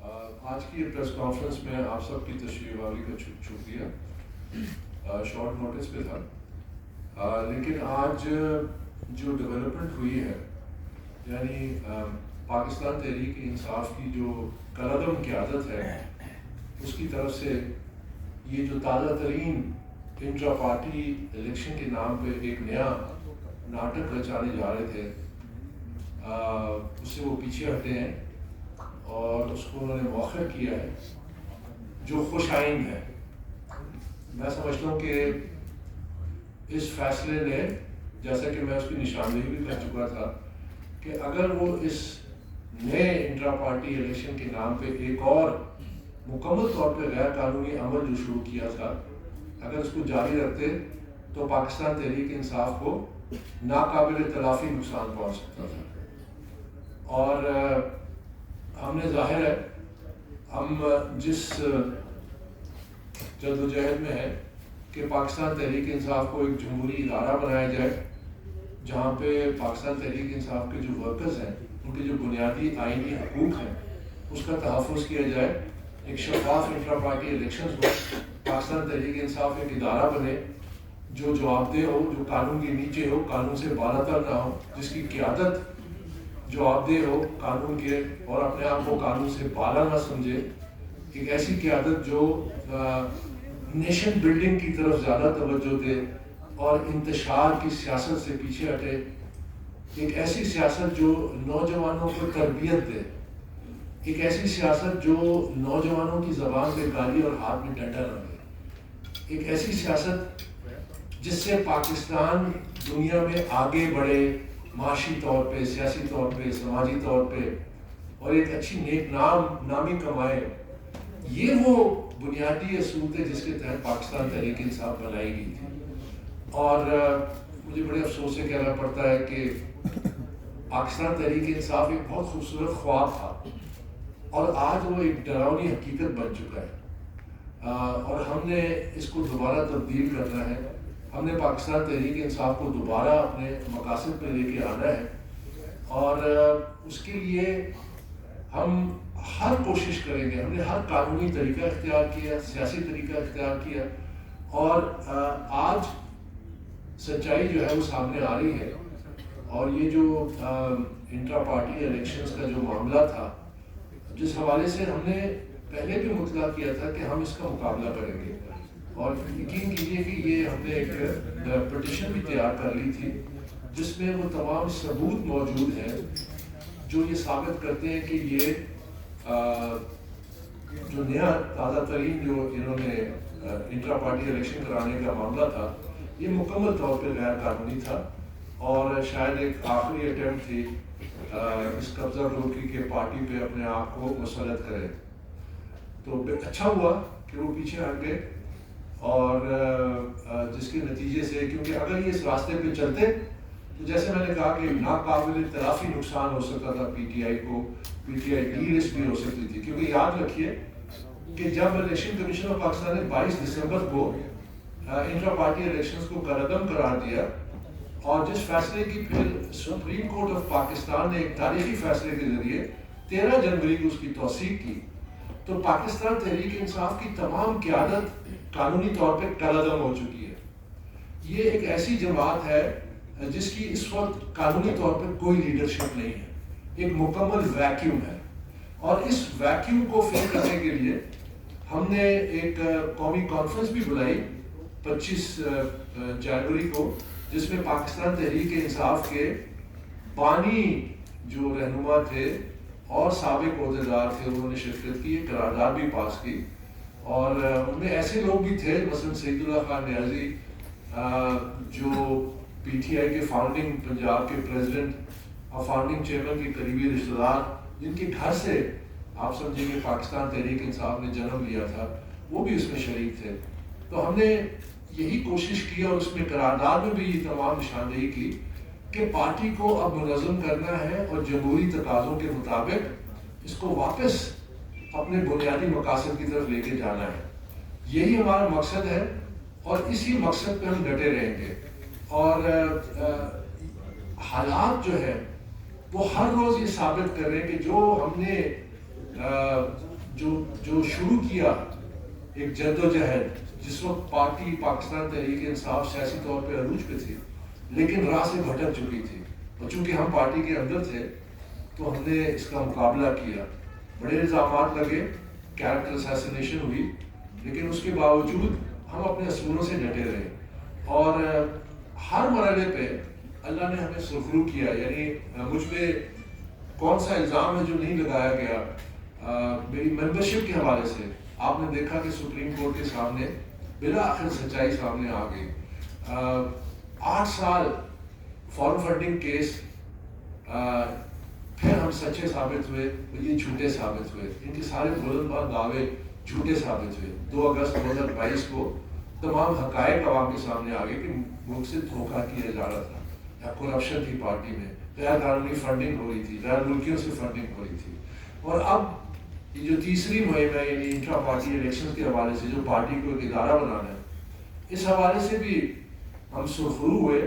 آج کی press conference میں آپ سب کی تشریف آوری کا شکریہ. شارٹ نوٹس پہ تھا، لیکن آج جو ڈیولپمنٹ ہوئی ہے، یعنی پاکستان تحریک انصاف کی جو کالعدم قیادت ہے، اس کی طرف سے یہ جو تازہ ترین انٹرا پارٹی الیکشن کے نام پہ ایک نیا ناٹک رچانے جا رہے تھے، اس سے وہ پیچھے ہٹے ہیں اور اس کو انہوں نے مؤخر کیا ہے، جو خوش آئند ہے. میں سمجھتا ہوں کہ اس فیصلے نے، جیسا کہ میں اس کی نشاندہی بھی کر چکا تھا، کہ اگر وہ اس نئے انٹرا پارٹی الیکشن کے نام پہ ایک اور مکمل طور پہ غیر قانونی عمل جو شروع کیا تھا، اگر اس کو جاری رکھتے تو پاکستان تحریک انصاف کو ناقابل تلافی نقصان پہنچ سکتا تھا. اور ہم نے ظاہر ہے ہم جس جدوجہد میں ہے کہ پاکستان تحریک انصاف کو ایک جمہوری ادارہ بنایا جائے، جہاں پہ پاکستان تحریک انصاف کے جو ورکرز ہیں، ان کے جو بنیادی آئینی حقوق ہیں، اس کا تحفظ کیا جائے. ایک شفاف انٹرا پارٹی الیکشنز ہو، پاکستان تحریک انصاف ایک ادارہ بنے جو جواب دہ ہو، جو قانون کے نیچے ہو، قانون سے بالاتر نہ ہو، جس کی قیادت جواب دہ ہو قانون کے اور اپنے آپ کو قانون سے بالا نہ سمجھے. ایک ایسی قیادت جو نیشن بلڈنگ کی طرف زیادہ توجہ دے اور انتشار کی سیاست سے پیچھے ہٹے. ایک ایسی سیاست جو نوجوانوں کو تربیت دے، ایک ایسی سیاست جو نوجوانوں کی زبان پہ گالی اور ہاتھ میں ڈنڈا نہ دے. ایک ایسی سیاست جس سے پاکستان دنیا میں آگے بڑھے، معاشی طور پہ، سیاسی طور پہ، سماجی طور پہ، اور ایک اچھی نیک نامی کمائے. یہ وہ بنیادی اصول تھے جس کے تحت پاکستان تحریک انصاف بنائی گئی تھی. اور مجھے بڑے افسوس سے کہنا پڑتا ہے کہ پاکستان تحریک انصاف ایک بہت خوبصورت خواب تھا اور آج وہ ایک ڈراؤنی حقیقت بن چکا ہے. اور ہم نے اس کو دوبارہ تبدیل کرنا ہے. ہم نے پاکستان تحریک انصاف کو دوبارہ اپنے مقاصد پہ لے کے آنا ہے، اور اس کے لیے ہم ہر کوشش کریں گے. ہم نے ہر قانونی طریقہ اختیار کیا، سیاسی طریقہ اختیار کیا، اور آج سچائی جو ہے وہ سامنے آ رہی ہے. اور یہ جو انٹرا پارٹی الیکشنز کا جو معاملہ تھا، جس حوالے سے ہم نے پہلے بھی مطلع کیا تھا کہ ہم اس کا مقابلہ کریں گے، اور یقین کیجیے کہ یہ ہم نے ایک پٹیشن بھی تیار کر لی تھی جس میں وہ تمام ثبوت موجود ہیں جو یہ ثابت کرتے ہیں کہ یہ جو نیا تازہ ترین جو انہوں نے انٹرا پارٹی الیکشن کرانے کا معاملہ تھا، یہ مکمل طور پہ غیر قانونی تھا، اور شاید ایک آخری اٹیمپٹ تھی اس قبضہ گروہ کی کہ پارٹی پہ اپنے آپ کو مسلط کرے. تو اچھا ہوا کہ وہ پیچھے ہٹ گئے، اور جس کے نتیجے سے، کیونکہ اگر یہ اس راستے پہ چلتے تو جیسے میں نے کہا کہ ناقابل تلافی نقصان ہو سکتا تھا پی ٹی آئی کو. پی ٹی آئی ڈی لسٹ بھی ہو سکتی تھی، کیونکہ یاد رکھیے کہ جب الیکشن کمیشن آف پاکستان نے 22 دسمبر کو انٹرا پارٹی الیکشنز کو کالعدم قرار دیا، اور جس فیصلے کی پھر سپریم کورٹ آف پاکستان نے ایک تاریخی فیصلے کے ذریعے 13 جنوری کو اس کی توثیق کی، تو پاکستان تحریک انصاف کی تمام قیادت قانونی طور پہ کالعدم ہو چکی ہے. یہ ایک ایسی جماعت ہے جس کی اس وقت قانونی طور پہ کوئی لیڈرشپ نہیں ہے، ایک مکمل ویکیوم ہے. اور اس ویکیوم کو فل کرنے کے لیے ہم نے ایک قومی کانفرنس بھی بلائی 25 جنوری کو، جس میں پاکستان تحریک انصاف کے بانی جو رہنما تھے اور سابق عہدیدار تھے، انہوں نے شرکت کی، ایک قرارداد بھی پاس کی. اور ان میں ایسے لوگ بھی تھے، مثلا سعید اللہ خان نیازی، جو پی ٹی آئی کے فاؤنڈنگ پنجاب کے پریزیڈنٹ اور فاؤنڈنگ چیئرمین کے قریبی رشتہ دار، جن کے گھر سے آپ سمجھیں کہ پاکستان تحریک انصاف نے جنم لیا تھا، وہ بھی اس میں شریک تھے. تو ہم نے یہی کوشش کی، اور اس میں قرارداد میں بھی یہ تمام نشاندہی کی کہ پارٹی کو اب منظم کرنا ہے اور جمہوری تقاضوں کے مطابق اس کو واپس اپنے بنیادی مقاصد کی طرف لے کے جانا ہے. یہی ہمارا مقصد ہے، اور اسی مقصد پہ ہم ڈٹے رہیں گے. اور حالات جو ہے وہ ہر روز یہ ثابت کر رہے ہیں کہ جو ہم نے جو شروع کیا ایک جدوجہد، جس وقت پارٹی پاکستان تحریک انصاف سیاسی طور پہ عروج پہ تھی لیکن راہ سے بھٹک چکی تھی، اور چونکہ ہم پارٹی کے اندر تھے تو ہم نے اس کا مقابلہ کیا، بڑے الزامات لگے، کیریکٹر اسیسینیشن ہوئی، لیکن اس کے باوجود ہم اپنے اصولوں سے ڈٹے رہے، اور ہر مرحلے پہ اللہ نے ہمیں سرخرو کیا. یعنی مجھ پہ کون سا الزام ہے جو نہیں لگایا گیا میری ممبرشپ کے حوالے سے. آپ نے دیکھا کہ سپریم کورٹ کے سامنے بالآخر سچائی سامنے آ گئی. 8 سال فارم فنڈنگ کیس، پھر ہم سچے ثابت ہوئے، یہ جھوٹے ثابت ہوئے، ان کے سارے بلند بلند دعوے جھوٹے ثابت ہوئے. 2 اگست 2022 کو تمام حقائق عوام کے سامنے آ گئے کہ ملک سے دھوکہ کیا جا رہا تھا، یا کرپشن تھی پارٹی میں، غیر قانونی فنڈنگ ہو رہی تھی، غیر ملکیوں سے فنڈنگ ہو رہی تھی. اور اب یہ جو تیسری مہم ہے، یعنی انٹرا پارٹی الیکشن کے حوالے سے، جو پارٹی کو ایک ادارہ بنانا ہے، اس حوالے سے بھی ہم سرخرو ہوئے.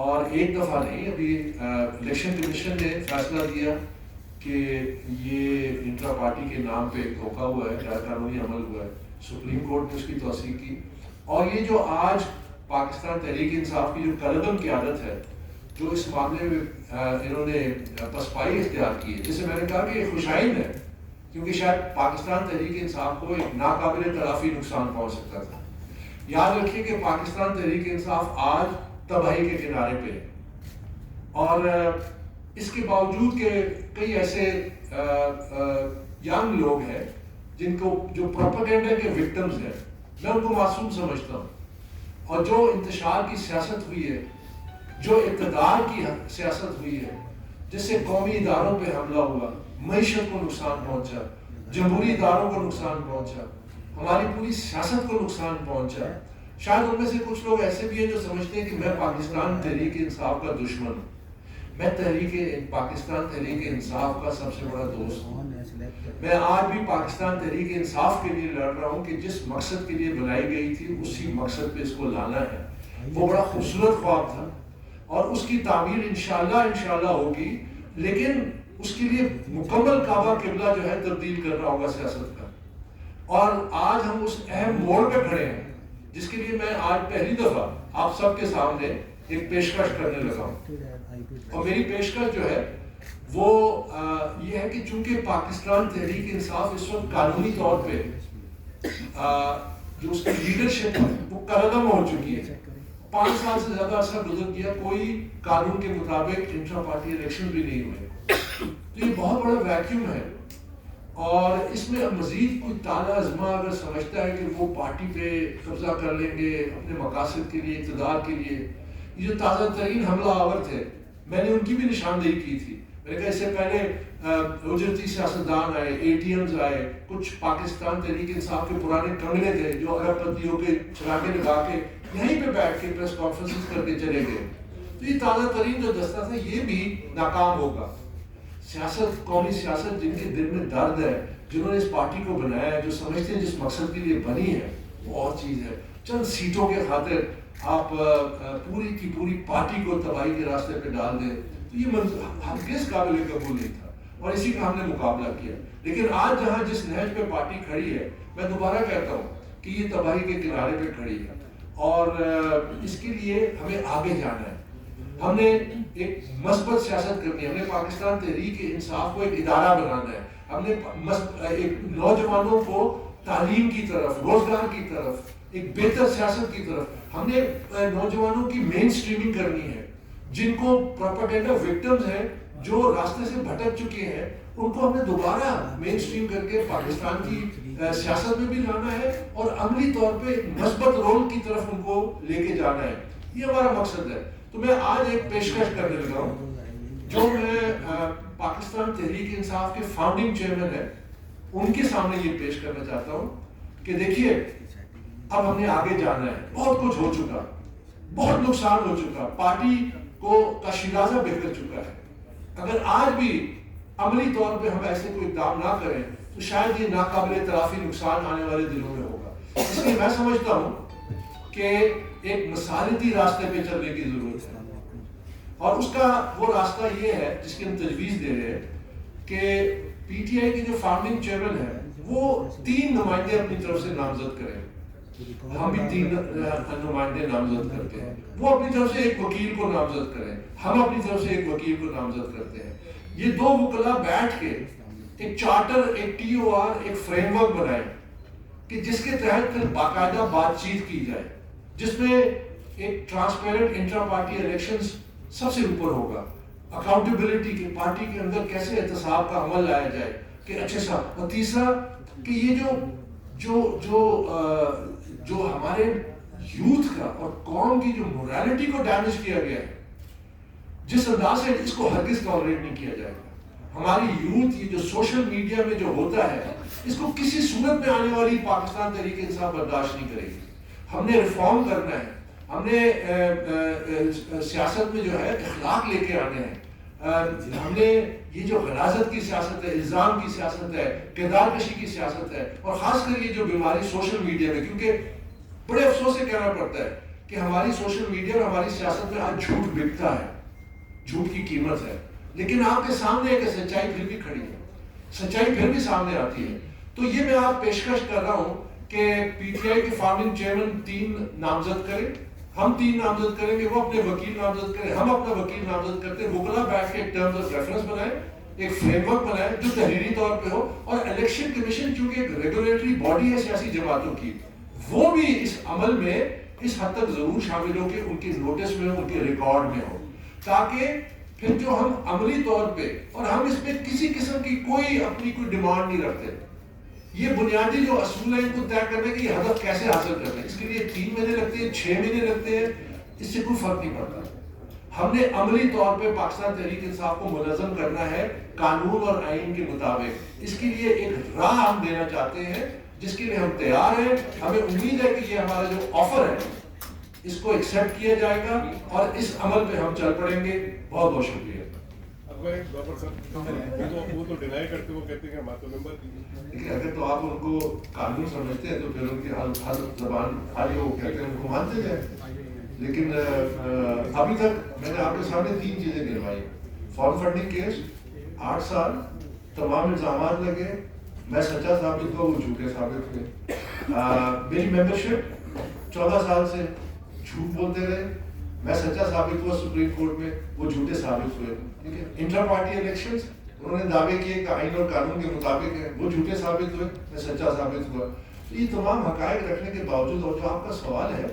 اور ایک دفعہ نہیں، ابھی الیکشن کمیشن نے فیصلہ دیا کہ یہ انٹرا پارٹی کے نام پہ ایک دھوکہ ہوا ہے، غیر قانونی عمل ہوا ہے. سپریم کورٹ نے اس کی توثیق کی. اور یہ جو آج پاکستان تحریک انصاف کی جو کالعدم قیادت ہے، جو اس معاملے میں انہوں نے پسپائی اختیار کی ہے، جسے میں نے کہا کہ یہ خوشائند ہے، کیونکہ شاید پاکستان تحریک انصاف کو ایک ناقابل تلافی نقصان پہنچ سکتا تھا. یاد رکھیے کہ پاکستان تحریک انصاف آج تباہی کے کنارے پہ ہے، اور اس کے باوجود کہ کئی ایسے ینگ لوگ ہیں جن کو جو پروپیگنڈا کے وکٹمز ہیں، میں ان کو معصوم سمجھتا ہوں. اور جو انتشار کی سیاست ہوئی ہے، جو اقتدار کی سیاست ہوئی ہے، جس سے قومی اداروں پہ حملہ ہوا، معیشت کو نقصان پہنچا، جمہوری اداروں کو نقصان پہنچا، ہماری پوری سیاست کو نقصان پہنچا. شاید ان میں سے کچھ لوگ ایسے بھی ہیں جو سمجھتے ہیں کہ میں پاکستان تحریک انصاف کا دشمن ہوں. میں پاکستان تحریک انصاف کا سب سے بڑا دوست ہوں. میں آج بھی پاکستان تحریک انصاف کے لیے لڑ رہا ہوں کہ جس مقصد کے لیے بنائی گئی تھی اسی مقصد پہ اس کو لانا ہے. وہ بڑا خوبصورت خواب تھا اور اس کی تعمیر انشاءاللہ ہوگی، لیکن اس کے لیے مکمل کعبہ قبلہ جو ہے تبدیل کرنا ہوگا سیاست کا. اور آج ہم اس اہم موڑ پہ کھڑے ہیں جس کے لیے میں آج پہلی دفعہ آپ سب کے سامنے ایک پیشکش کرنے لگا ہوں. اور میری پیشکش جو ہے وہ یہ ہے کہ چونکہ پاکستان تحریک انصاف اس وقت قانونی طور پہ جو اس کی لیڈرشپ ہے وہ کالعدم ہو چکی ہے. 5 سال سے زیادہ عرصہ گزر گیا، کوئی قانون کے مطابق انٹرا پارٹی الیکشن بھی نہیں ہوئے. تو یہ بہت بڑا ویکیوم ہے، اور اس میں مزید کوئی تالا ازما اگر سمجھتا ہے کہ وہ پارٹی پہ قبضہ کر لیں گے اپنے مقاصد کے لیے، اقتدار کے لیے. یہ جو تازہ ترین حملہ آور تھے، میں نے ان کی بھی نشاندہی کی تھی. میں نے کہا اس سے پہلے اجرتی سیاستدان آئے، اے ٹی ایمز آئے، کچھ پاکستان تحریک انصاف کے پرانے کنگلے تھے جو ارب پتیوں کے چراغے لگا کے یہیں پہ بیٹھ کے پریس کانفرنسز کر کے چلے گئے. تو یہ تازہ ترین جو دستہ تھا یہ بھی ناکام ہوگا. سیاست، قومی سیاست، جن کے دل میں درد ہے، جنہوں نے اس پارٹی کو بنایا ہے، جو سمجھتے ہیں جس مقصد کے لیے بنی ہے، وہ اور چیز ہے. چند سیٹوں کے خاطر آپ پوری کی پوری پارٹی کو تباہی کے راستے پہ ڈال دیں، تو یہ ہرگز قابل قبول نہیں تھا، اور اسی کا ہم نے مقابلہ کیا. لیکن آج جہاں جس نہج پہ پارٹی کھڑی ہے، میں دوبارہ کہتا ہوں کہ یہ تباہی کے کنارے پہ کھڑی ہے، اور اس کے لیے ہمیں آگے جانا ہے. ہم نے ایک مثبت سیاست کرنی ہے. ہم نے پاکستان تحریک انصاف کو ایک ادارہ بنانا ہے. ہم نے ایک نوجوانوں کو تعلیم کی طرف، روزگار کی طرف، ایک بہتر سیاست کی طرف، ہم نے نوجوانوں کی مین سٹریمنگ کرنی ہے. جن کو پروپیگنڈا وکٹمز ہیں، جو راستے سے بھٹک چکے ہیں، ان کو ہم نے دوبارہ مین سٹریم کر کے پاکستان کی سیاست میں بھی لانا ہے، اور عملی طور پہ ایک مثبت رول کی طرف ان کو لے کے جانا ہے. یہ ہمارا مقصد ہے. تو میں آج ایک پیشکش کرنے لگا ہوں جو میں پاکستان تحریک انصاف کے فاؤنڈنگ چیئرمین ہیں ان کے سامنے یہ پیش کرنا چاہتا ہوں کہ دیکھیے اب ہم نے آگے جانا ہے. بہت کچھ ہو چکا، بہت نقصان ہو چکا، پارٹی کا شیرازہ بکھر چکا ہے. اگر آج بھی عملی طور پہ ہم ایسے کوئی اقدام نہ کریں تو شاید یہ ناقابل تلافی نقصان آنے والے دنوں میں ہوگا. اس لیے میں سمجھتا ہوں کہ ایک مسالتی راستے پہ چلنے کی ضرورت ہے، اور اس کا وہ راستہ یہ ہے جس کی ہم تجویز دے رہے ہیں کہ پی ٹی آئی کے جو فاؤنڈنگ چیئرمین ہیں وہ 3 نمائندے اپنی طرف سے نامزد کریں، ہم بھی 3 نمائندے نامزد کرتے ہیں، وہ اپنی طرف سے ایک وکیل کو نامزد کریں، ہم اپنی طرف سے ایک وکیل کو نامزد کرتے ہیں. یہ 2 وکلا بیٹھ کے ایک چارٹر، ایک ٹی او آر، ایک فریم ورک بنائیں کہ جس کے تحت پھر باقاعدہ بات چیت کی جائے، جس میں ایک ٹرانسپیرنٹ انٹرا پارٹی الیکشنز سب سے اوپر ہوگا، اکاؤنٹیبلٹی کی پارٹی کے اندر کیسے احتساب کا عمل لایا جائے کہ اچھے سا، اور تیسرا کہ یہ جو ہمارے یوتھ کا اور قوم کی جو مورالٹی کو ڈیمیج کیا گیا ہے، جس انداز سے اس کو ہرگز ٹالریٹ نہیں کیا جائے گا. ہماری یوتھ یہ جو سوشل میڈیا میں جو ہوتا ہے اس کو کسی صورت میں آنے والی پاکستان تحریک انصاف برداشت نہیں کرے گی. ہم نے ریفارم کرنا ہے، ہم نے سیاست میں جو ہے اخلاق لے کے آنے ہیں، ہم نے یہ جو غلاظت کی سیاست ہے، الزام کی سیاست ہے، کردار کشی کی سیاست ہے، اور خاص کر یہ جو بیماری سوشل میڈیا میں، کیونکہ بڑے افسوس سے کہنا پڑتا ہے کہ ہماری سوشل میڈیا اور ہماری سیاست میں آج جھوٹ بکتا ہے، جھوٹ کی قیمت ہے، لیکن آپ کے سامنے ہے کہ سچائی پھر بھی کھڑی ہے، سچائی پھر بھی سامنے آتی ہے. تو یہ میں آپ پیشکش کر رہا ہوں کہ پی ٹی آئی کے فاؤنڈنگ چیئرمین 3 نامزد کریں، ہم 3 نامزد کریں گے، وہ اپنے وکیل نامزد کریں، ہم اپنا وکیل نامزد کرتے ہیں، وکلا بیٹھ کے ایک ٹرمز آف ریفرنس بنائیں، ایک فریم ورک بنائیں جو تحریری طور پہ ہو، اور الیکشن کمیشن چونکہ ایک ریگولیٹری باڈی ہے سیاسی جماعتوں کی، وہ بھی اس عمل میں اس حد تک ضرور شامل ہو کہ ان کے نوٹس میں ہو، ان کے ریکارڈ میں ہو، تاکہ پھر جو ہم عملی طور پہ، اور ہم اس میں کسی قسم کی کوئی اپنی کوئی ڈیمانڈ نہیں رکھتے، یہ بنیادی جو اصول ہے ان کو طے کرنے کہ یہ ہدف کیسے حاصل کرنا ہے، اس کے لیے 3 مہینے لگتے ہیں، 6 مہینے لگتے ہیں، اس سے کوئی فرق نہیں پڑتا. ہم نے عملی طور پہ پاکستان تحریک انصاف کو منظم کرنا ہے قانون اور آئین کے مطابق. اس کے لیے ایک راہ ہم دینا چاہتے ہیں جس کے لیے ہم تیار ہیں. ہمیں امید ہے کہ یہ ہمارا جو آفر ہے اس کو ایکسیپٹ کیا جائے گا اور اس عمل پہ ہم چل پڑیں گے. بہت بہت شکریہ. وہ تو ڈینائی کرتے، وہ کہتے ہیں کہ ہمارا ممبر. لیکن اگر تو آپ ان کو قانون سمجھتے ہیں تو پھر ان کی ہر زبان خالی وہ کہتے ہیں ان کو مانتے جائیں. لیکن ابھی تک میں نے آپ کے سامنے 3 چیزیں گنوائی. فارم فنڈنگ کیس 8 سال، تمام الزامات لگے، میں سچا ثابت ہوا، وہ جھوٹے ثابت ہوئے. میری ممبرشپ 14 سال سے جھوٹ بولتے رہے، میں سچا ثابت ہوا سپریم کورٹ میں، وہ جھوٹے ثابت ہوئے. ٹھیک ہے. انٹرا پارٹی الیکشنز انہوں نے دعوے کیے کہ آئین اور قانون کے مطابق ہے، وہ جھوٹے ثابت ہوئے، میں سچا ثابت ہوا. یہ تمام حقائق رکھنے کے باوجود، اور جو آپ کا سوال ہے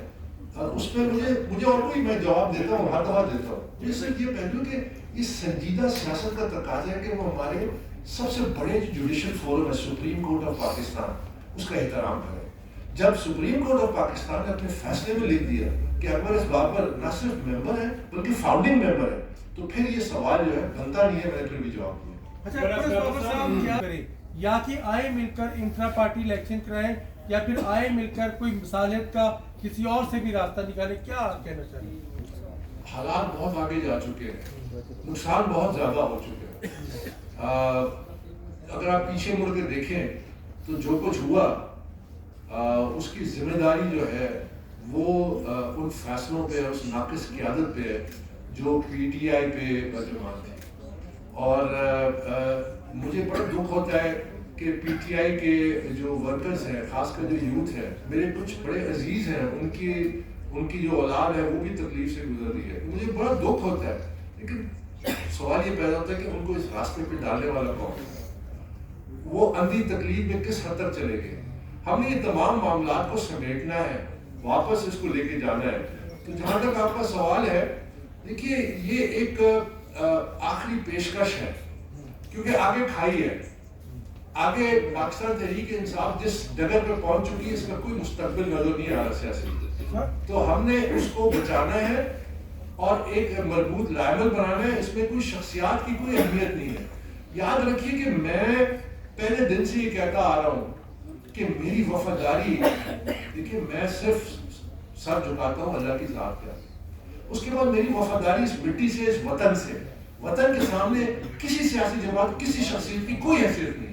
اس میں مجھے اور کوئی، میں جواب دیتا ہوں، ہر دفعہ دیتا ہوں. مجھے صرف یہ پہلو کہ یہ سنجیدہ سیاست کا تقاضا ہے کہ وہ ہمارے سب سے بڑے جوڈیشل فورم ہے سپریم کورٹ آف پاکستان، اس کا احترام کریں. جب سپریم کورٹ آف پاکستان نے اپنے فیصلے میں لکھ دیا کہ اکبر اس بات پر نہ صرف ممبر ہے بلکہ فاؤنڈنگ ممبر ہے، تو پھر یہ سوال جو ہے بنتا نہیں ہے. میں نے پھر بھی جواب دیا. اچھا، یا کہ آئے مل کر انٹرا پارٹی الیکشن کرائیں، یا پھر آئے مل کر کوئی مصالحت کا کسی اور سے بھی راستہ نکالے، کیا کہنا چاہیے؟ حالات بہت آگے جا چکے ہیں، نقصان بہت زیادہ ہو چکے ہیں. اگر آپ پیچھے مڑ کے دیکھیں تو جو کچھ ہوا اس کی ذمہ داری جو ہے وہ ان فیصلوں پہ، اس ناقص قیادت پہ جو پی ٹی آئی پہ برجمان تھی. اور مجھے بڑا دکھ ہوتا ہے کہ پی ٹی آئی کے جو ورکرز ہیں، خاص کر جو یوتھ ہے، میرے کچھ بڑے عزیز ہیں، ان کی جو اولاد ہے وہ بھی تکلیف سے گزر رہی ہے. مجھے بڑا دکھ ہوتا ہے، لیکن سوال یہ پیدا ہوتا ہے کہ ان کو اس راستے پہ ڈالنے والا کون ہے، وہ اندھی تکلیف میں کس حد تک چلے گئے. ہم نے یہ تمام معاملات کو سمیٹنا ہے، واپس اس کو لے کے جانا ہے. تو جہاں تک آپ کا سوال ہے، دیکھیے یہ ایک آخری پیشکش ہے، کیونکہ آگے کھائی ہے، آگے پاکستان تحریک انصاف جس ڈگر پہ پہنچ چکی ہے اس کا کوئی مستقبل نظر نہیں آ رہا سیاسی. تو ہم نے اس کو بچانا ہے اور ایک مربوط لائبل بنانا ہے. اس میں کوئی شخصیات کی کوئی اہمیت نہیں ہے. یاد رکھیے کہ میں پہلے دن سے یہ کہتا آ رہا ہوں کہ میری وفاداری، دیکھیے میں صرف سر جھکاتا ہوں اللہ کی ذات کا، اس کے بعد میری وفاداری اس مٹی سے، اس وطن سے، وطن کے سامنے کسی سیاسی جماعت، کسی شخصیت کی کوئی حیثیت نہیں.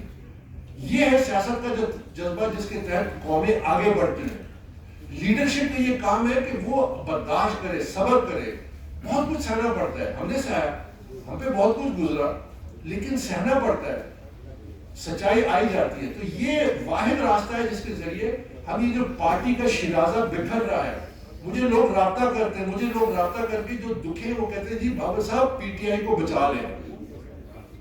یہ ہے سیاست کا جذبہ جس کے تحت قومیں آگے بڑھتی ہیں. لیڈرشپ میں یہ کام ہے کہ وہ برداشت کرے، صبر کرے. بہت کچھ سہنا پڑتا ہے، ہم نے سہا، ہم پہ بہت کچھ گزرا، لیکن سہنا پڑتا ہے. سچائی آئی جاتی ہے. تو یہ واحد راستہ ہے جس کے ذریعے ہم یہ جو پارٹی کا شیرازہ بکھر رہا ہے. مجھے لوگ رابطہ کرتے ہیں, مجھے لوگ رابطہ کر کے جو دکھے وہ کہتے ہیں جی بابر صاحب پی ٹی آئی کو بچا لیں.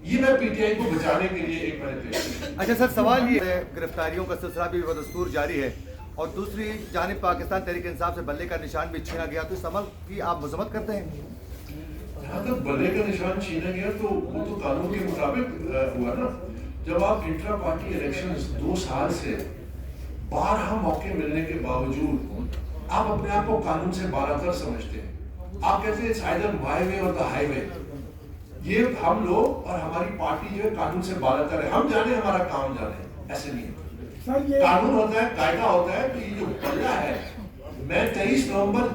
یہ میں پی ٹی آئی کو بچانے کے لیے ایک میں نے پیش کیا. اچھا سر, سوال یہ ہے, گرفتاریوں کا سلسلہ بھی بدستور جاری ہے اور دوسری جانب پاکستان تحریک انصاف سے بلے کا نشان بھی چھینا گیا, تو اس عمل کی آپ مذمت کرتے ہیں؟ جہاں تک بلے کا نشان چھینا گیا تو وہ تو قانون کے مطابق ہوا نا. جب آپ انٹرا پارٹی الیکشنز 2 سال سے بارہا موقع ملنے کے باوجود آپ اپنے آپ کو قانون سے بالاتر سمجھتے ہیں. آپ کہتے ہیں either my way or the highway. یہ ہم لوگ اور ہماری پارٹی جو ہے قانون سے بالاتر ہے. ہم جانے ہمارا کام جانے, ایسے نہیں ہے. قانون ہوتا ہے, قاعدہ ہوتا ہے. تو یہ جو بلہ ہے, میں 23 نومبر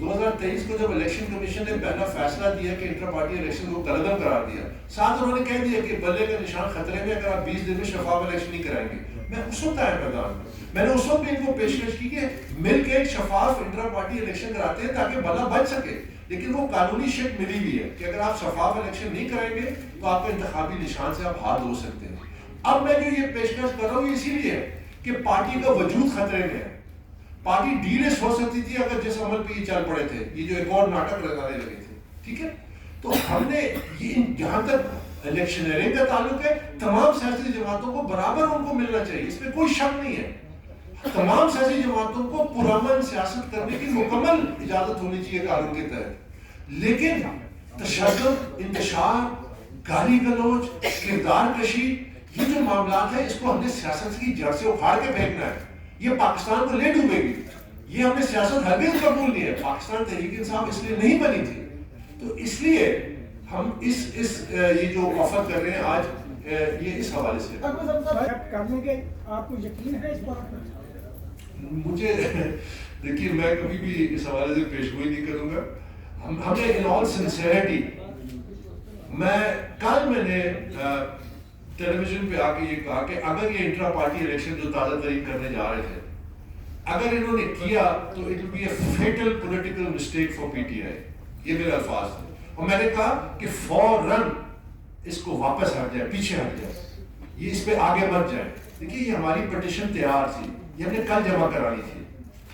2023 کو جب الیکشن کمیشن نے پہلا فیصلہ دیا کہ انٹر پارٹی الیکشن کو کلعدم قرار دیا, ساتھ انہوں نے کہہ دیا کہ بلے کا نشان خطرے میں, اگر آپ 20 دن میں شفاف الیکشن نہیں کرائیں گے. میں اس وقت آیا میدان میں نے اس وقت بھی ان کو پیشکش کی کہ مل کے ایک شفاف انٹر پارٹی الیکشن کراتے ہیں تاکہ بلا بچ سکے. لیکن وہ قانونی شک ملی ہوئی ہے کہ اگر آپ شفاف الیکشن نہیں کریں گے تو آپ کا انتخابی نشان سے آپ ہاتھ دھو سکتے ہیں. اب میں جو یہ پیشکش کر رہا ہوں اسی لیے ہے کہ پارٹی کا وجود خطرے میں ہے. پارٹی ڈی لسٹ ہو سکتی تھی اگر جس عمل پہ یہ چل پڑے تھے, یہ جو ایک اور ناٹک لگانے لگے تھے. ٹھیک ہے, تو ہم نے یہ جہاں تک الیکشنئرنگ کا تعلق ہے, تمام سیاسی جماعتوں کو برابر ان کو ملنا چاہیے, اس پہ کوئی شک نہیں ہے. تمام سیاسی جماعتوں کو پرامن سیاست کرنے کی مکمل اجازت ہونی چاہیے قانون کے تحت. لیکن تشدد, انتشار, گالی گلوچ, کردار کشی, یہ جو معاملات ہیں اس کو ہم نے سیاست کی جڑ سے اکھاڑ کے پھینکنا ہے. یہ پاکستان کو لے ڈوبے گی. یہ ہم نے سیاست ہرگز قبول نہیں ہے. پاکستان تحریک انصاف اس لیے نہیں بنی تھی. تو اس لیے ہم یہ جو وفد کر رہے ہیں آج, یہ اس حوالے سے آپ کو یقین ہے اس بات پر؟ مجھے دیکھیے, میں کبھی بھی اس حوالے سے پیشگوئی نہیں کروں گا. ہمیں ان آل سنسیئرٹی, میں نے ٹیلی ویژن پہ آ کے یہ کہا کہ اگر یہ انٹرا پارٹی الیکشن جو تازہ ترین کرنے جا رہے تھے, اگر انہوں نے کیا تو it will be a fatal political mistake for P T I. یہ میرے الفاظ تھے. اور میں نے کہا کہ فوراً اس کو واپس ہٹ جائے, پیچھے ہٹ جائے, یہ اس پہ آگے مت جائے. دیکھیے یہ ہماری پٹیشن تیار تھی, یہ ہم نے کل جمع کرانی تھی.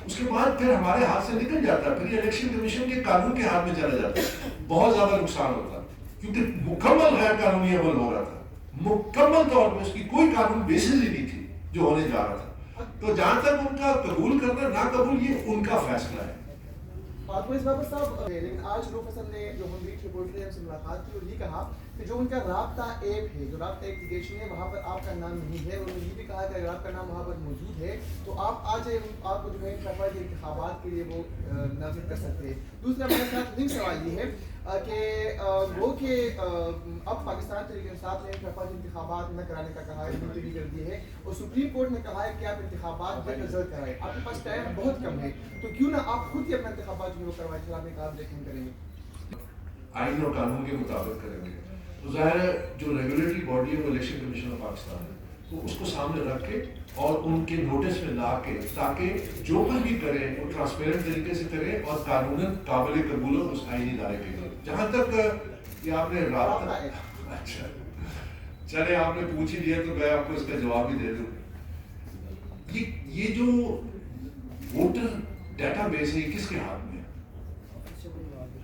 اس کے بعد پھر ہمارے ہاتھ سے نکل جاتا, پھر یہ الیکشن کمیشن کے قانون کے ہاتھ میں چلا جاتا, بہت زیادہ نقصان ہوتا, کیونکہ مکمل غیر قانونی عمل ہو رہا تھا. مکمل طور پر اس کی کوئی قانون بیسس ہی نہیں تھی جو ہونے جا رہا تھا. تو جہاں تک ان کا قبول کرنا نہ قبول, یہ ان کا فیصلہ ہے. اس بابر صاحب, لیکن آج روف حسن نے جو ہم ریٹ رپورٹر ہم سے ملاقات کی اور یہ کہا کہ جو ان کا رابطہ ایپ ہے, جو رابطہ ایپلیکیشن ہے, وہاں پر آپ کا نام نہیں ہے. اور انہوں نے یہ بھی کہا کہ اگر آپ کا نام وہاں پر موجود ہے تو آپ آ جائیں, آپ کو جو ہے انتخابات انتخابات کے لیے وہ نافذ کر سکتے ہیں. دوسرا میرے ساتھ لنک سوال یہ ہے کہ وہ کہ اب پاکستان تحریک انصاف نے انتخابات نہ کرانے کا کہا ہے, ملتوی کر دی ہے, اور سپریم کورٹ نے کہا ہے کہ آپ انتخابات بے نظر کرائیں. آپ کے پاس ٹائم بہت کم ہے, تو کیوں نہ آپ خود ہی اپنا انتخابات جو کروائیں, خلاف نقاب لیکن کریں گے, آئین اور قانون کے مطابق کریں گے. تو ظاہر ہے جو ریگولیٹری باڈی ہے وہ الیکشن کمیشن آف پاکستان ہے, تو اس کو سامنے رکھ کے اور ان کے نوٹس میں لا کے, تاکہ جو کچھ بھی کرے وہ ٹرانسپیرنٹ طریقے سے کرے اور قانوناً قابل قبول ہو اس آئینی ادارے کے لیے. جہاں تک کہ آپ نے رابطہ, اچھا چلے آپ نے پوچھ ہی لیا تو میں آپ کو اس کا جواب بھی دے دوں. یہ جو ووٹر ڈیٹا بیس ہے یہ کس کے ہاتھ میں ہے؟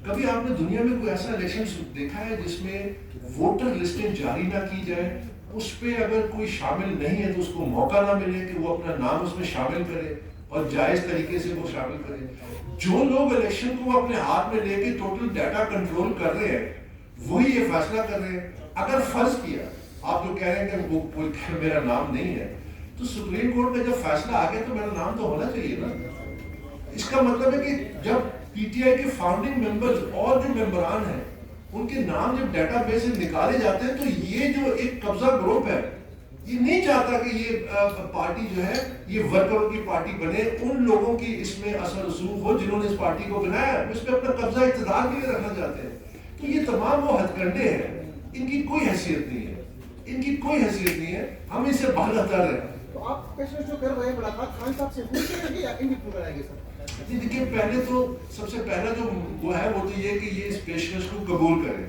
کبھی آپ نے دنیا میں کوئی ایسا الیکشن دیکھا ہے جس میں ووٹر لسٹیں جاری نہ کی جائے, اس پہ اگر کوئی شامل نہیں ہے تو اس کو موقع نہ ملے کہ وہ اپنا نام اس میں شامل کرے اور جائز طریقے سے وہ شامل کرے. جو لوگ الیکشن کو اپنے ہاتھ میں لے کے ٹوٹل ڈیٹا کنٹرول کر رہے ہیں وہی یہ فیصلہ کر رہے ہیں. اگر فرض کیا آپ جو کہہ رہے ہیں کہ وہ میرا نام نہیں ہے, تو سپریم کورٹ کا جب فیصلہ آ گیا تو میرا نام تو ہونا چاہیے نا. اس کا مطلب ہے کہ جب پی ٹی آئی کے فاؤنڈنگ ممبرز اور جو ممبران ہیں ان کے نام جب ڈیٹا بیس سے نکالے جاتے ہیں, تو یہ جو ایک قبضہ گروپ ہے یہ نہیں چاہتا کہ یہ پارٹی جو ہے یہ ورکروں کی پارٹی بنے, ان لوگوں کی اس میں اثر رسوخ ہو جنہوں نے اس پارٹی کو بنایا, اس پہ اپنا قبضہ اقتدار کے لیے رکھنا چاہتے ہیں. تو یہ تمام وہ ہتھ کنڈے ہیں, ان کی کوئی حیثیت نہیں ہے, ان کی کوئی حیثیت نہیں ہے. ہم اس سے بالاتر ہیں. تو آپ پیشکش جو کر رہے ہیں ملاقات خان صاحب سے پوچھیں گے یا ان کی کرائیں گے سر؟ جی دیکھیے, پہلے تو سب سے پہلا جو وہ ہے وہ تو یہ کہ یہ اس پیشکش کو قبول کریں.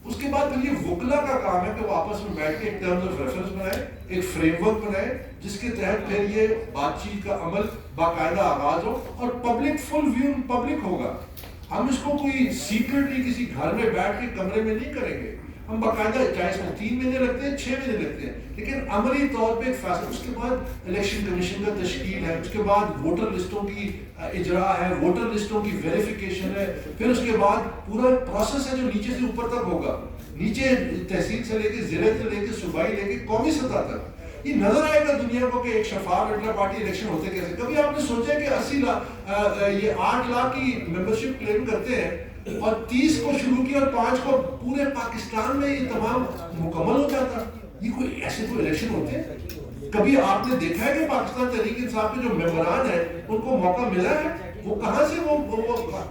اس کے بعد پھر یہ وکلا کا کام ہے کہ وہ آپس میں بیٹھ کے ایک ٹرمز آف ریفرنس بنائے, ایک فریم ورک بنائے جس کے تحت پھر یہ بات چیت کا عمل باقاعدہ آغاز ہو اور پبلک فل ویو پبلک ہوگا. ہم اس کو کوئی سیکرٹلی کسی گھر میں بیٹھ کے کمرے میں نہیں کریں گے, ہم باقاعدہ چاہے اس میں 3 مہینے لگتے ہیں 6 مہینے لگتے ہیں, لیکن عملی طور پہ ایک فیصلہ. اس کے بعد الیکشن کمیشن کا تشکیل ہے, اس کے بعد ووٹر لسٹوں کی اجرا ہے, ووٹر لسٹوں کی ویریفیکیشن ہے, پھر اس کے بعد پورا پروسیس ہے جو نیچے سے اوپر تک ہوگا, نیچے تحصیل سے لے کے ضلع سے لے کے صوبائی لے کے قومی سطح تک. یہ نظر آئے گا دنیا کو کہ ایک شفاف انٹر پارٹی الیکشن ہوتے کیسے. کبھی آپ نے سوچا کہ 8 لاکھ کی ممبرشپ کلیم کرتے ہیں اور 30 کو شروع کیا اور 5 کو پورے پاکستان میں یہ تمام مکمل ہو جاتا. یہ کوئی ایسے کوئی الیکشن ہوتے ہیں؟ کبھی آپ نے دیکھا ہے کہ پاکستان تحریک انصاف کے جو ممبران ہیں ان کو موقع ملا ہے؟ وہ کہاں سے وہ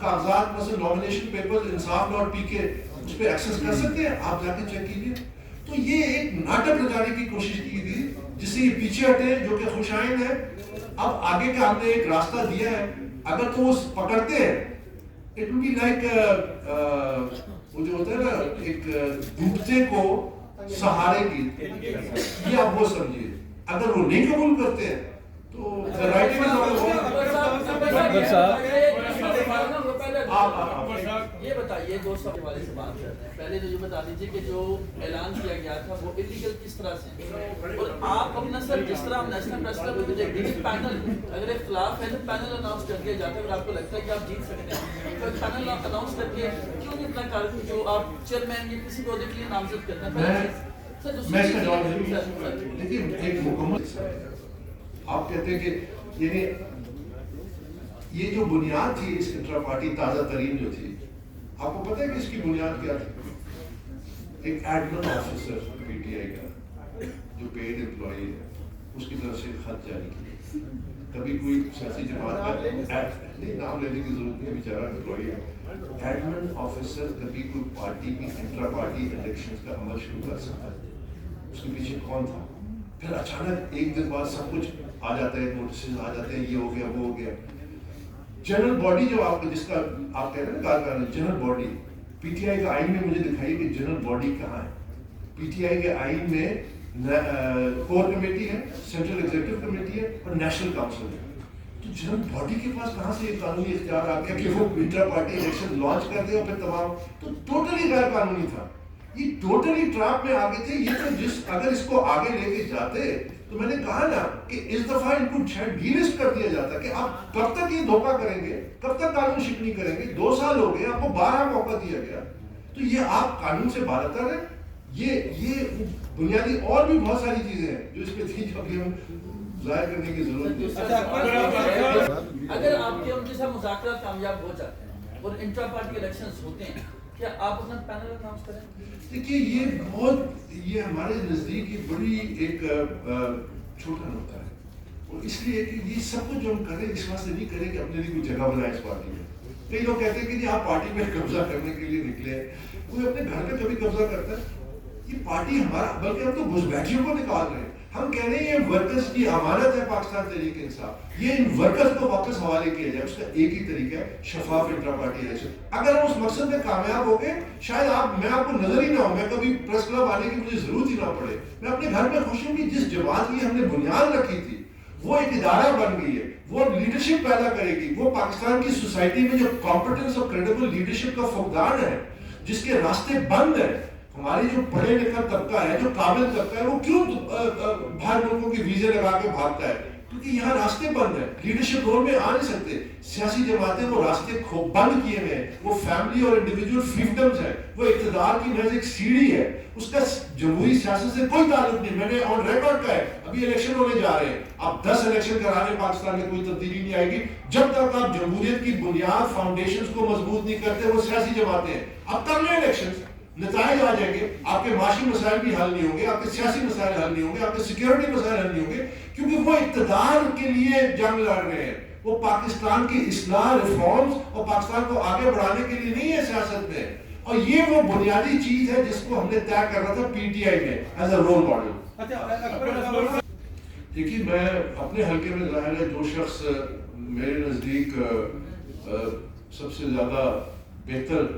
کاغذات مثلا نامینیشن پیپر انصاف ڈاٹ پی کے اس پہ ایکسس کر سکتے ہیں؟ آپ جا کے چیک کیجیے. تو یہ ایک ناٹک لگانے کی کوشش کی گئی جس سے یہ پیچھے ہٹے جو کہ خوش آئند ہے. اب آگے کا ہم نے ایک راستہ دیا ہے, اگر تو وہ پکڑتے ہیں اٹ ول بی لائک وہ جو ہوتا ہے نا ایک ڈوبتے کو سہارے کی, یہ آپ وہ سمجھیے. اگر وہ نہیں قبول کرتے ہیں تو یہ بتائیے دوست کے حوالے سے بات کرتے ہیں. پہلے تو یہ بتا دیجیے کہ جو اعلان کیا گیا تھا وہ الیگل کس طرح سے, اور آپ اپنا سر جس طرح نیشنل پریس کلب میں ایک پینل اگر اختلاف ہے تو پینل اناؤنس کر دیا جاتا ہے. اگر آپ کو لگتا ہے کہ آپ جیت سکتے ہیں تو پینل اناؤنس کر کے کیوں نہیں اتنا کارکن جو آپ چیئرمین یا کسی عہدے کے لیے نامزد کرتے ہیں؟ میں اس کا جواب دیکھیے, ایک مکمل آپ کہتے ہیں کہ یعنی یہ جو بنیاد تھی اس انٹرا پارٹی تازہ ترین جو تھی, آپ کو پتہ ہے کہ اس کی بنیاد کیا تھی؟ ایک ایڈمن آفیسر پی ٹی آئی کا جو پیڈ امپلائی ہے اس کی طرف سے خط جاری کیا. کبھی کوئی سیاسی جماعت کا نہیں نام لینے کی ضرورت نہیں, بیچارہ امپلائی ہے. ایڈمن آفیسر کبھی کوئی پارٹی کی انٹرا پارٹی الیکشن کا عمل شروع کر سکتا ہے, اس کے پیچھے کون تھا؟ پھر اچانک ایک دن بعد سب کچھ آ جاتا ہے, نوٹسز آ جاتے ہیں, یہ ہو گیا وہ ہو گیا. جنرل باڈی جو آپ جس کا آپ کہہ رہے ہیں کارکن جنرل باڈی, پی ٹی آئی کا آئین میں مجھے دکھائیے کہ جنرل باڈی کہاں ہے. پی ٹی آئی کے آئین میں کور کمیٹی ہے, سینٹرل ایگزیکٹو کمیٹی ہے اور نیشنل کاؤنسل ہے. تو جنرل باڈی کے پاس کہاں سے یہ قانونی اختیار آ گیا کہ وہ انٹر پارٹی الیکشن لانچ کر دے اور پھر تمام, تو ٹوٹلی غیر قانونی تھا. یہ ٹوٹلی ٹریپ میں آگے تھے. یہ تو اگر اس کو آگے لے کے جاتے تو میں نے کہا نا کہ اس دفعہ ان کو ڈی لسٹ کر دیا جاتا کہ آپ کب تک یہ دھوکہ کریں گے, کب تک قانون شکنی کریں گے. 2 سال ہو گئے, آپ کو 12 موقع دیا گیا, تو یہ آپ قانون سے بہتر ہیں. یہ بنیادی اور بھی بہت ساری چیزیں ہیں جو اس پہ تھی جو ابھی ہم ظاہر کرنے کی ضرورت ہے. اگر آپ کے ان کے ساتھ مذاکرات کامیاب ہو جاتے ہیں اور انٹرا پارٹی الیکشنز ہوتے ہیں, کیا آپ اپنا پینل اناؤنس کریں؟ دیکھیے یہ ہمارے نزدیک یہ بڑی ایک چھوٹا نقطہ ہے, اور اس لیے کہ یہ سب کچھ جو ہم کریں اس واسطے نہیں کریں کہ اپنے لیے کوئی جگہ بنائے اس پارٹی میں. کئی لوگ کہتے ہیں کہ جی آپ پارٹی میں قبضہ کرنے کے لیے نکلے ہیں, کوئی اپنے گھر پہ کبھی قبضہ کرتا ہے؟ یہ پارٹی ہمارا, بلکہ ہم تو گھسپیٹھیوں کو نکال رہے ہیں. ہم کہہ رہے ہیں یہ ورکرز کی امانت ہے پاکستان تحریک انصاف, یہ ان ورکرز کو واپس حوالے کیا جائے. اس کا ایک ہی طریقہ ہے شفاف انٹرا پارٹی الیکشن. اگر ہم اس مقصد میں کامیاب ہو گئے, شاید میں آپ کو نظر ہی نہ ہوں, میں کبھی پریس کلب آنے کی مجھے ضرورت ہی نہ پڑے. میں اپنے گھر میں خوش ہوں کہ جس جماعت کی ہم نے بنیاد رکھی تھی وہ ایک ادارہ بن گئی ہے, وہ لیڈرشپ پیدا کرے گی. وہ پاکستان کی سوسائٹی میں جو کمپیٹنس اور کریڈیبل لیڈرشپ کا فقدان ہے, جس کے راستے بند ہیں. ہماری جو پڑھے لکھا طبقہ ہے, جو قابل طبقہ ہے, وہ کیوں باہر ملکوں کے ویزے لگا کے بھاگتا ہے؟ کیونکہ یہاں راستے بند ہیں, لیڈرشپ رول میں آ نہیں سکتے. سیاسی جماعتیں وہ راستے بند کیے ہوئے ہیں, وہ فیملی اور انڈیویجول فیفڈمز ہیں, وہ اقتدار کی محض ایک سیڑھی ہے, اس کا جمہوری سیاست سے کوئی تعلق نہیں. میں نے آن ریکارڈ کا ہے, ابھی الیکشن ہونے جا رہے ہیں, آپ 10 الیکشن کرا رہے ہیں, پاکستان میں کوئی تبدیلی نہیں آئے گی جب تک آپ جمہوریت کی بنیاد فاؤنڈیشنز کو مضبوط نہیں کرتے. وہ سیاسی جماعتیں ہیں, اب کر لیں الیکشن, نتائج آ جائیں گے, آپ کے معاشی مسائل بھی حل نہیں ہوں گے, آپ کے سیاسی مسائل حل نہیں ہوں گے, آپ کے سیکیورٹی مسائل حل نہیں ہوں گے, کیونکہ وہ اقتدار کے لیے جنگ لڑ رہے ہیں. وہ پاکستان کی اصلاح, ریفارمز اور پاکستان کو آگے بڑھانے کے لیے نہیں ہے سیاست میں. اور یہ وہ بنیادی چیز ہے جس کو ہم نے طے کرنا تھا پی ٹی آئی میں ایز اے رول ماڈل. دیکھیے میں اپنے حلقے میں ظاہر ہے جو شخص میرے نزدیک سب سے زیادہ بہتر